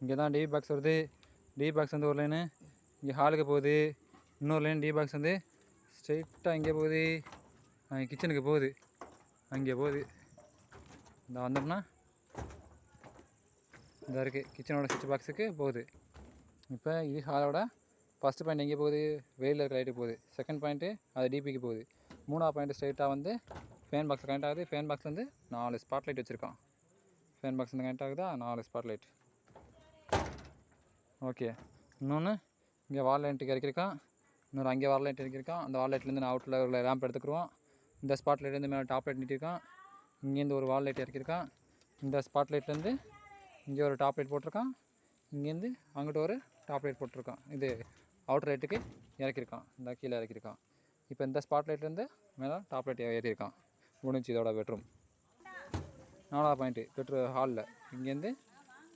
இங்கே தான் TV box வருது. டிவி பாக்ஸ் வந்து ஒரு லைனு இங்கே ஹாலுக்கு போகுது. இன்னொரு லைன் டிவி பாக்ஸ் வந்து ஸ்ட்ரைட்டாக இங்கே போகுது, கிச்சனுக்கு போகுது. அங்கே போகுது. இந்த வந்தோம்னா இந்த இருக்குது கிச்சனோட சுவிட்ச் பாக்ஸுக்கு போகுது. இப்போ இது ஹாலோட ஃபஸ்ட்டு பாயிண்ட் எங்கே போகுது? வெயிலில் இருக்கிற லைட்டுக்கு போகுது. செகண்ட் பாயிண்ட்டு அது டிபிக்கு போகுது. மூணாவது பாயிண்ட்டு ஸ்ட்ரைட்டாக வந்து ஃபேன் பாக்ஸ் கனெக்ட் ஆகுது. ஃபேன் பாக்ஸ் வந்து 4 ஸ்பாட் லைட் வச்சுருக்கான். ஃபேன் பாக்ஸ் வந்து கனெக்ட் ஆகுதா? 4 ஸ்பாட் லைட். ஓகே. இன்னொன்று இங்கே வால் லைட்டுக்கு இறக்கிருக்கான். இன்னொரு அங்கே வால் லைட் இறக்கிருக்கான். அந்த வால் லைட்லேருந்து நான் அவுட்டில் உள்ள லேம்ப் எடுத்துக்குருவோம். இந்த ஸ்பாட் லைட்லேருந்து மேலே டாப் லைட் நீட்டிருக்கான். இங்கேருந்து ஒரு வால் லைட் இறக்கிருக்கான். இந்த ஸ்பாட் லைட்லேருந்து இங்கே ஒரு டாப் லைட் போட்டிருக்கான். இங்கேருந்து அங்கிட்ட ஒரு டாப் லைட் போட்டிருக்கான். இது அவுட்டர் லைட்டுக்கு இறக்கிருக்கான். இந்த கீழே இறக்கிருக்கான். இப்போ இந்த ஸ்பாட் லைட்லேருந்து மேலே டாப் லைட் ஏற்றிருக்கான். முடிஞ்சு இதோட பெட்ரூம். 4வது பாயிண்ட்டு ஹாலில் இங்கேருந்து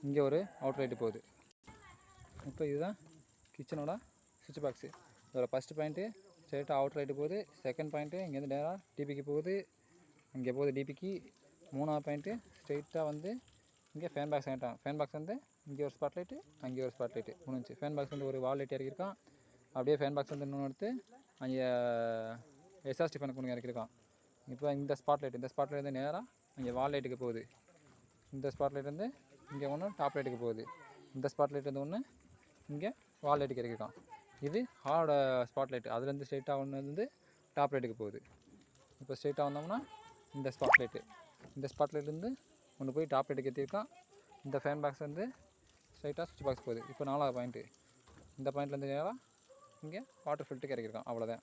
இங்கே ஒரு அவுட்டர் லைட்டு போகுது. இப்போ இதுதான் கிச்சனோட சுவிட்ச் பாக்ஸு. இதோட ஃபஸ்ட்டு பாயிண்ட்டு ஸ்ட்ரைட்டாக அவுட்டர் லைட்டு போகுது. செகண்ட் பாயிண்ட்டு இங்கேருந்து நேராக டிபிக்கு போகுது. இங்கே போகுது டிபிக்கு. 3வது பாயிண்ட்டு ஸ்ட்ரைட்டாக வந்து இங்கே ஃபேன் பாக்ஸ் கனெக்ட் ஆகும். ஃபேன் பாக்ஸ் வந்து இங்கே ஒரு ஸ்பாட் லைட்டு, அங்கே ஒரு ஸ்பாட் லைட்டு முடிஞ்சு. ஃபேன் பாக்ஸ் வந்து ஒரு வால் லைட் இறக்கிருக்கான். அப்படியே ஃபேன் பாக்ஸ் வந்து இன்னொன்று எடுத்து அங்கே எஸ்ஆர்டி ஃபேனுக்கு கொண்டு இறக்கிருக்கான். இப்போ இந்த ஸ்பாட் லைட்லேருந்து நேராக அங்கே வால் லைட்டுக்கு போகுது. இந்த ஸ்பாட் லைட் வந்து இங்கே ஒன்று டாப் லைட்டுக்கு போகுது. இந்த ஸ்பாட் லைட் வந்து ஒன்று இங்கே வால் லைட்டுக்கு இறக்கிருக்கான். இது ஹாலோட ஸ்பாட் லைட்டு. அதுலேருந்து ஸ்ட்ரைட்டாக ஒன்று வந்து டாப் லைட்டுக்கு போகுது. இப்போ ஸ்ட்ரைட்டாக வந்தோம்னா இந்த ஸ்பாட் லைட்லேருந்து ஒன்று போய் டாப் லைட்டுக்கு ஏற்றிருக்கான். இந்த ஃபேன் பாக்ஸ் வந்து ஸ்ட்ரைட்டாக சுவிட்ச் பாக்ஸ் போகுது. இப்போ 4வது பாயிண்ட்டு இந்த பாயிண்ட்லேருந்து நேராக இங்கே வாட்டர் ஃபில்ட்டுக்கு இறக்கிருக்கான். அவ்வளோதான்.